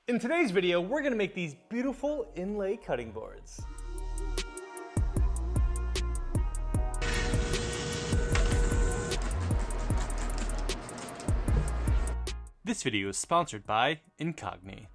In today's video, we're gonna make these beautiful inlay cutting boards. This video is sponsored by Incogni.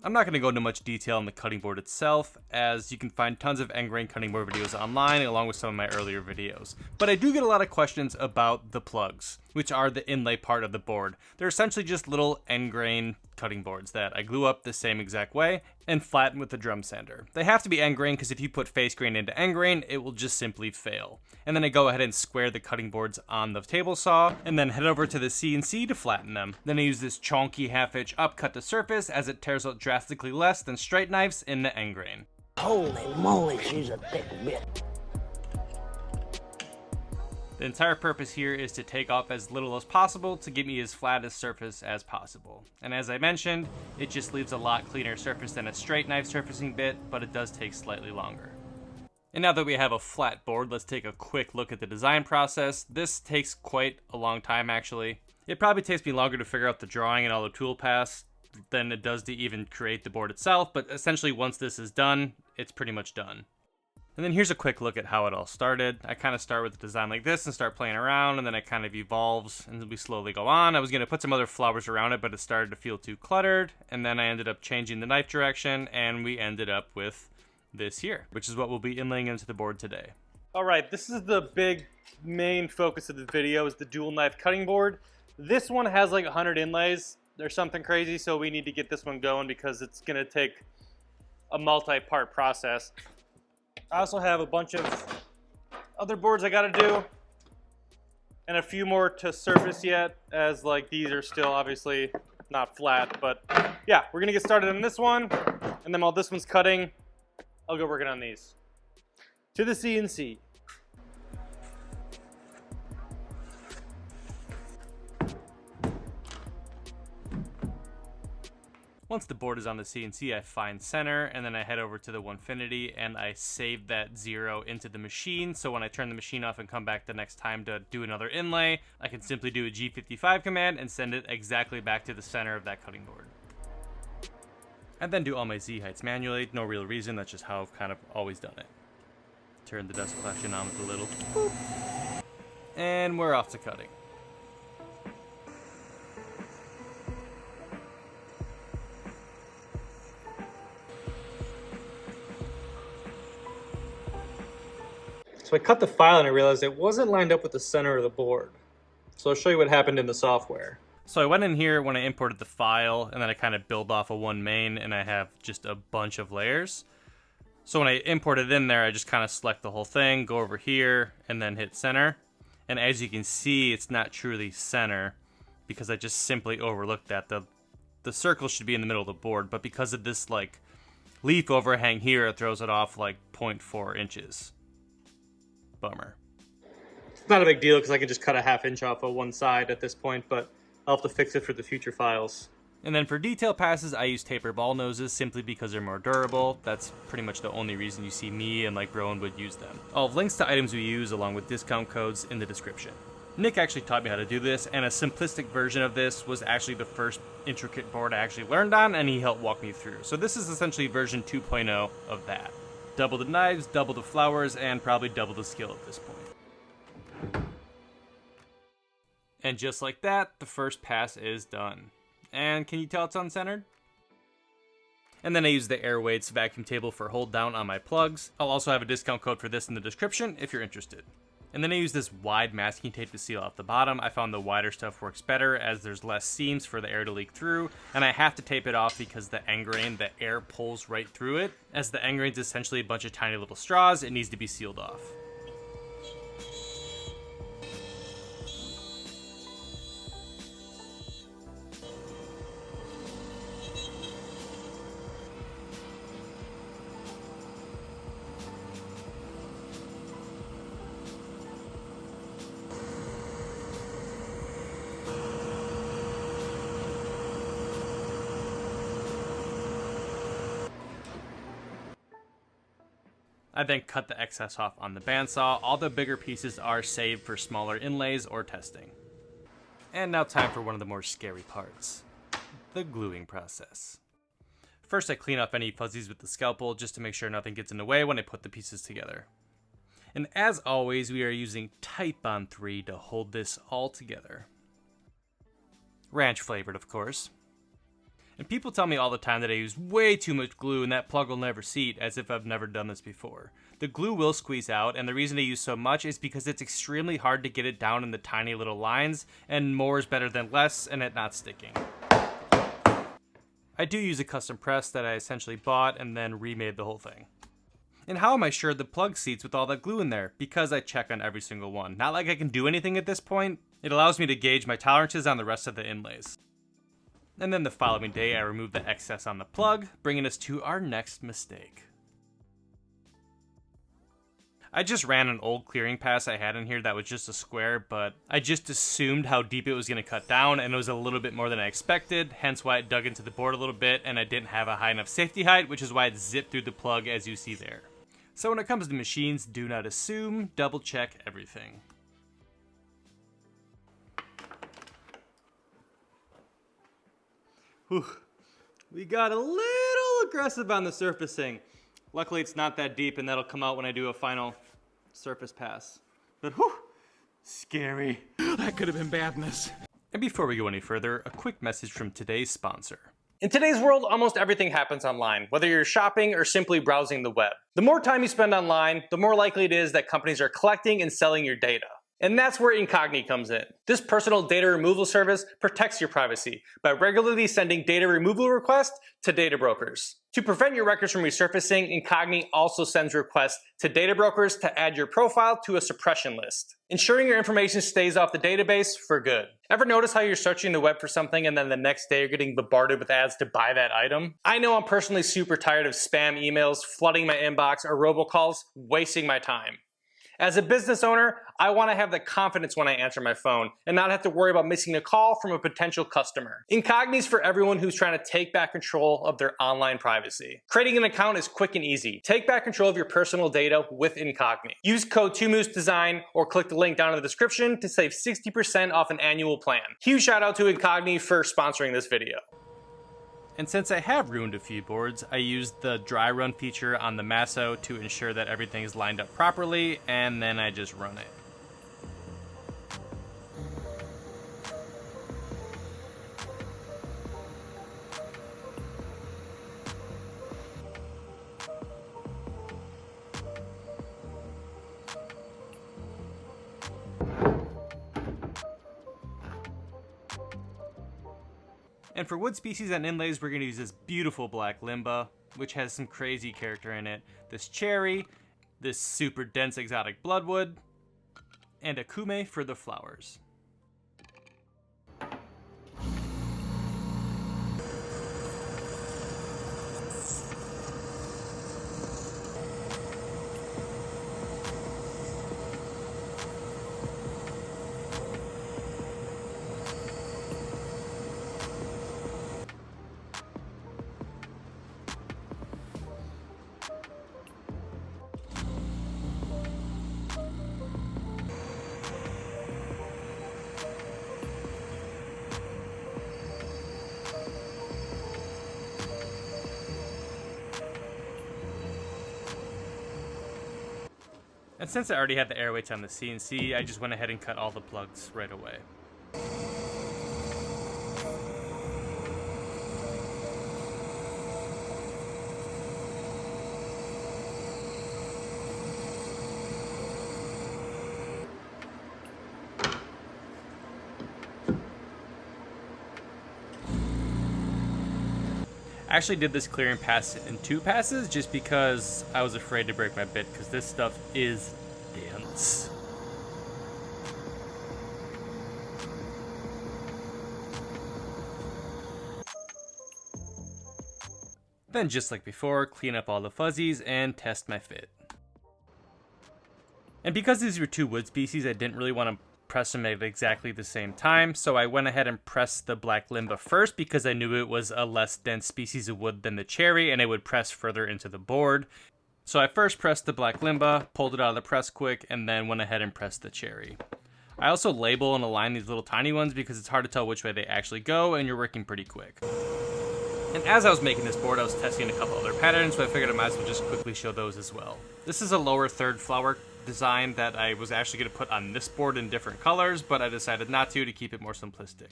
I'm not going to go into much detail on the cutting board itself, as you can find tons of end grain cutting board videos online along with some of my earlier videos. But I do get a lot of questions about the plugs, which are the inlay part of the board. They're essentially just little end grain cutting boards that I glue up the same exact way and flatten with a drum sander. They have to be end grain because if you put face grain into end grain, it will just simply fail. And then I go ahead and square the cutting boards on the table saw and then head over to the CNC to flatten them. Then I use this chonky half-inch upcut to surface as it tears out drastically less than straight knives in the end grain. Holy moly, she's a thick bitch. The entire purpose here is to take off as little as possible to give me as flat a surface as possible. And as I mentioned, it just leaves a lot cleaner surface than a straight knife surfacing bit, but it does take slightly longer. And now that we have a flat board, let's take a quick look at the design process. This takes quite a long time actually. It probably takes me longer to figure out the drawing and all the tool paths than it does to even create the board itself, but essentially once this is done, it's pretty much done. And then here's a quick look at how it all started. I kind of start with a design like this and start playing around, and then it kind of evolves and we slowly go on. I was going to put some other flowers around it, but it started to feel too cluttered, and then I ended up changing the knife direction, and we ended up with this here, which is what we'll be inlaying into the board today. All right, this is the big main focus of the video, is the dual knife cutting board. This one has like 100 inlays. There's something crazy, so we need to get this one going because it's going to take a multi-part process. I also have a bunch of other boards I gotta do and a few more to surface yet, as like these are still obviously not flat, but yeah, we're gonna get started on this one, and then while this one's cutting, I'll go working on these. To the CNC. Once the board is on the CNC, I find center, and then I head over to the onefinity, and I save that 0 into the machine, so when I turn the machine off and come back the next time to do another inlay, I can simply do a G55 command and send it exactly back to the center of that cutting board. I then do all my Z heights manually, no real reason, that's just how I've kind of always done it. Turn the dust collection on with a little boop, and we're off to cutting. So I cut the file and I realized it wasn't lined up with the center of the board. So I'll show you what happened in the software. So I went in here when I imported the file, and then I kind of build off of one main, and I have just a bunch of layers. So when I import it in there, I just kind of select the whole thing, go over here, and then hit center. And as you can see, it's not truly center because I just simply overlooked that. The circle should be in the middle of the board, but because of this like leaf overhang here, it throws it off like 0.4 inches. Bummer. It's not a big deal because I can just cut a ½ inch off of one side at this point, but I'll have to fix it for the future files. And then for detail passes, I use taper ball noses simply because they're more durable. That's pretty much the only reason you see me and like Rowan would use them. I'll have links to items we use along with discount codes in the description. Nick actually taught me how to do this, and a simplistic version of this was actually the first intricate board I actually learned on, and he helped walk me through. So this is essentially version 2.0 of that. Double the knives, double the flowers, and probably double the skill at this point. And just like that, the first pass is done. And can you tell it's uncentered? And then I use the AirWeights vacuum table for hold down on my plugs. I'll also have a discount code for this in the description if you're interested. And then I use this wide masking tape to seal off the bottom. I found the wider stuff works better as there's less seams for the air to leak through, and I have to tape it off because the end grain, the air pulls right through it. As the end grain is essentially a bunch of tiny little straws, it needs to be sealed off. I then cut the excess off on the bandsaw. All the bigger pieces are saved for smaller inlays or testing. And now time for one of the more scary parts, the gluing process. First, I clean off any fuzzies with the scalpel just to make sure nothing gets in the way when I put the pieces together. And as always, we are using Type Bond 3 to hold this all together. Ranch flavored, of course. And people tell me all the time that I use way too much glue and that plug will never seat, as if I've never done this before. The glue will squeeze out, and the reason I use so much is because it's extremely hard to get it down in the tiny little lines, and more is better than less and it not sticking. I do use a custom press that I essentially bought and then remade the whole thing. And how am I sure the plug seats with all that glue in there? Because I check on every single one. Not like I can do anything at this point. It allows me to gauge my tolerances on the rest of the inlays. And then the following day I remove the excess on the plug, bringing us to our next mistake. I just ran an old clearing pass I had in here that was just a square, but I just assumed how deep it was going to cut down, and it was a little bit more than I expected, hence why it dug into the board a little bit, and I didn't have a high enough safety height, which is why it zipped through the plug as you see there. So when it comes to machines, do not assume, double check everything. Whew. We got a little aggressive on the surfacing. Luckily it's not that deep and that'll come out when I do a final surface pass. But whew, scary. That could have been badness. And before we go any further, a quick message from today's sponsor. In today's world, almost everything happens online, whether you're shopping or simply browsing the web. The more time you spend online, the more likely it is that companies are collecting and selling your data. And that's where Incogni comes in. This personal data removal service protects your privacy by regularly sending data removal requests to data brokers. To prevent your records from resurfacing, Incogni also sends requests to data brokers to add your profile to a suppression list, ensuring your information stays off the database for good. Ever notice how you're searching the web for something and then the next day you're getting bombarded with ads to buy that item? I know I'm personally super tired of spam emails flooding my inbox or robocalls wasting my time. As a business owner, I want to have the confidence when I answer my phone and not have to worry about missing a call from a potential customer. Incogni's for everyone who's trying to take back control of their online privacy. Creating an account is quick and easy. Take back control of your personal data with Incogni. Use code 2MooseDesign or click the link down in the description to save 60% off an annual plan. Huge shout out to Incogni for sponsoring this video. And since I have ruined a few boards, I used the dry run feature on the Masso to ensure that everything is lined up properly, and then I just run it. And for wood species and inlays, we're going to use this beautiful black limba, which has some crazy character in it. This cherry, this super dense exotic bloodwood, and a kume for the flowers. And since I already had the AirWeights on the CNC, I just went ahead and cut all the plugs right away. I actually did this clearing pass in 2 passes just because I was afraid to break my bit, because this stuff is dense. Then just like before, clean up all the fuzzies and test my fit. And because these were 2 wood species, I didn't really want to press them at exactly the same time, so I went ahead and pressed the black limba first because I knew it was a less dense species of wood than the cherry and it would press further into the board. So I first pressed the black limba, pulled it out of the press quick, and then went ahead and pressed the cherry. I also label and align these little tiny ones because it's hard to tell which way they actually go and you're working pretty quick. And as I was making this board, I was testing a couple other patterns, so I figured I might as well just quickly show those as well. This is a lower third flower design that I was actually going to put on this board in different colors, but I decided not to keep it more simplistic.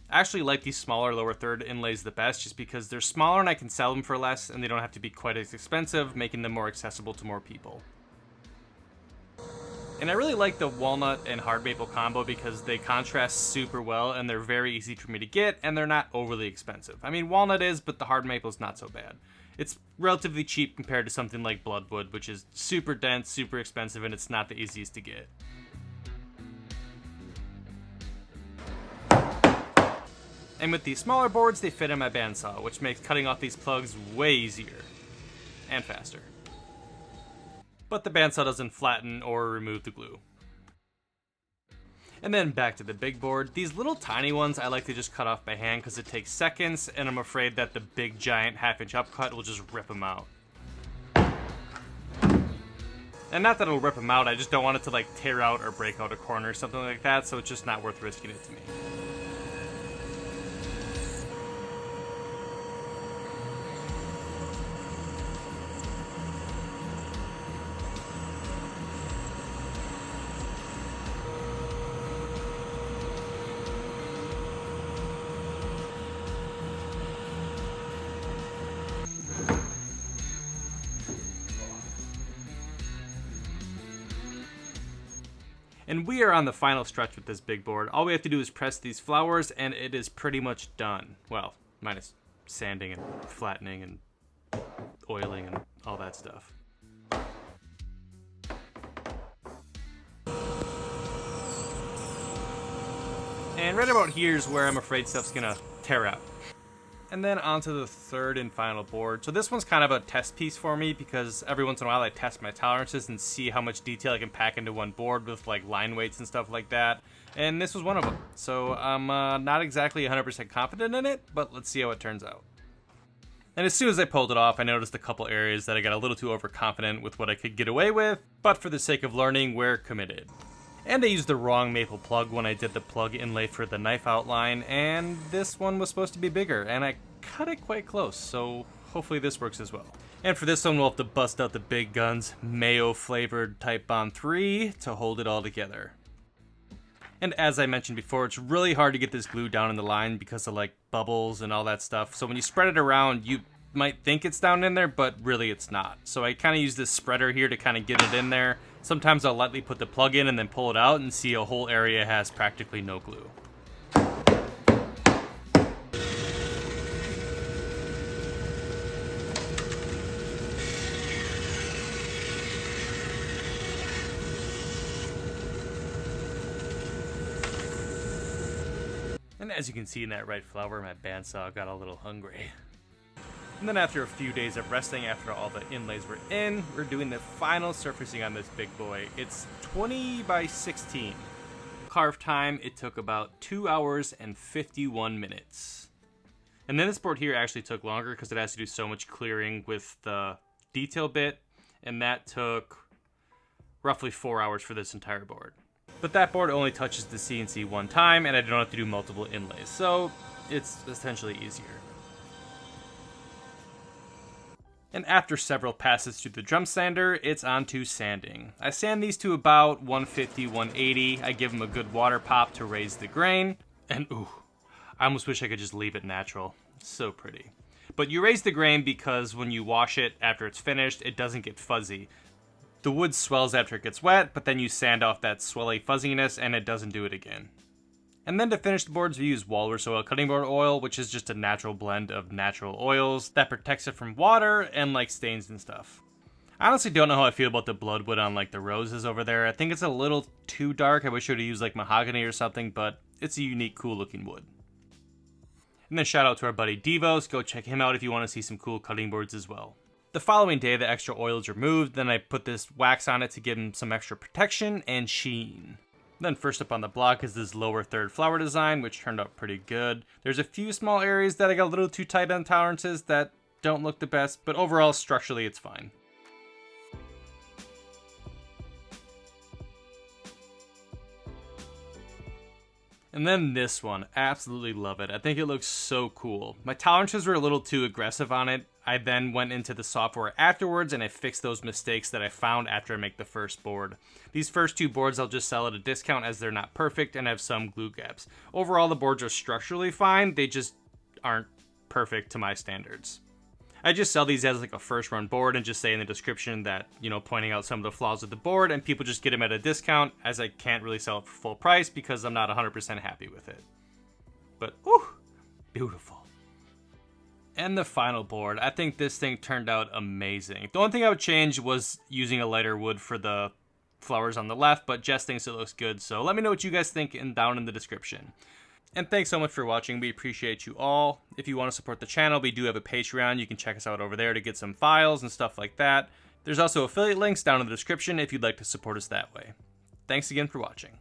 I actually like these smaller lower third inlays the best just because they're smaller and I can sell them for less and they don't have to be quite as expensive, making them more accessible to more people. And I really like the walnut and hard maple combo because they contrast super well and they're very easy for me to get and they're not overly expensive. I mean, walnut is, but the hard maple is not so bad. It's relatively cheap compared to something like bloodwood, which is super dense, super expensive, and it's not the easiest to get. And with these smaller boards, they fit in my bandsaw, which makes cutting off these plugs way easier and faster. But the bandsaw doesn't flatten or remove the glue. And then back to the big board. These little tiny ones I like to just cut off by hand because it takes seconds and I'm afraid that the big giant 1/2 inch upcut will just rip them out. And not that it'll rip them out, I just don't want it to like tear out or break out a corner or something like that, so it's just not worth risking it to me. And we are on the final stretch with this big board. All we have to do is press these flowers and it is pretty much done. Well, minus sanding and flattening and oiling and all that stuff. And right about here is where I'm afraid stuff's gonna tear out. And then onto the third and final board. So this one's kind of a test piece for me because every once in a while I test my tolerances and see how much detail I can pack into one board with like line weights and stuff like that. And this was one of them. So I'm not exactly 100% confident in it, but let's see how it turns out. And as soon as I pulled it off, I noticed a couple areas that I got a little too overconfident with what I could get away with, but for the sake of learning, we're committed. And I used the wrong maple plug when I did the plug inlay for the knife outline, and this one was supposed to be bigger, and I cut it quite close, so hopefully this works as well. And for this one, we'll have to bust out the big guns, mayo-flavored Type Bond 3 to hold it all together. And as I mentioned before, it's really hard to get this glue down in the line because of like bubbles and all that stuff, so when you spread it around, you might think it's down in there, but really it's not. So I kind of use this spreader here to kind of get it in there. Sometimes I'll lightly put the plug in and then pull it out and see a whole area has practically no glue. And as you can see in that right flower, my bandsaw got a little hungry. And then after a few days of resting after all the inlays were in, we're doing the final surfacing on this big boy. It's 20 by 16. Carve time, it took about 2 hours and 51 minutes. And then this board here actually took longer because it has to do so much clearing with the detail bit, and that took roughly 4 hours for this entire board. But that board only touches the CNC one time, and I don't have to do multiple inlays, so it's essentially easier. And after several passes through the drum sander, it's on to sanding. I sand these to about 150, 180. I give them a good water pop to raise the grain. And ooh, I almost wish I could just leave it natural. It's so pretty. But you raise the grain because when you wash it after it's finished, it doesn't get fuzzy. The wood swells after it gets wet, but then you sand off that swelly fuzziness and it doesn't do it again. And then to finish the boards, we use walrus oil cutting board oil, which is just a natural blend of natural oils that protects it from water and like stains and stuff. I honestly don't know how I feel about the bloodwood on like the roses over there. I think it's a little too dark. I wish I would have used like mahogany or something, but it's a unique, cool looking wood. And then shout out to our buddy Devos. Go check him out if you want to see some cool cutting boards as well. The following day, the extra oil is removed. Then I put this wax on it to give him some extra protection and sheen. Then first up on the block is this lower third flower design, which turned out pretty good. There's a few small areas that I got a little too tight on tolerances that don't look the best, but overall, structurally, it's fine. And then this one, absolutely love it. I think it looks so cool. My tolerances were a little too aggressive on it. I then went into the software afterwards and I fixed those mistakes that I found after I make the first board. These first two boards I'll just sell at a discount as they're not perfect and have some glue gaps. Overall, the boards are structurally fine, they just aren't perfect to my standards. I just sell these as like a first run board and just say in the description that, you know, pointing out some of the flaws of the board, and people just get them at a discount as I can't really sell it for full price because I'm not 100% happy with it. But, ooh, beautiful. And the final board, I think this thing turned out amazing. The only thing I would change was using a lighter wood for the flowers on the left, but Jess thinks it looks good, so let me know what you guys think down in the description. And thanks so much for watching. We appreciate you all. If you want to support the channel, we do have a Patreon. You can check us out over there to get some files and stuff like that. There's also affiliate links down in the description if you'd like to support us that way. Thanks again for watching.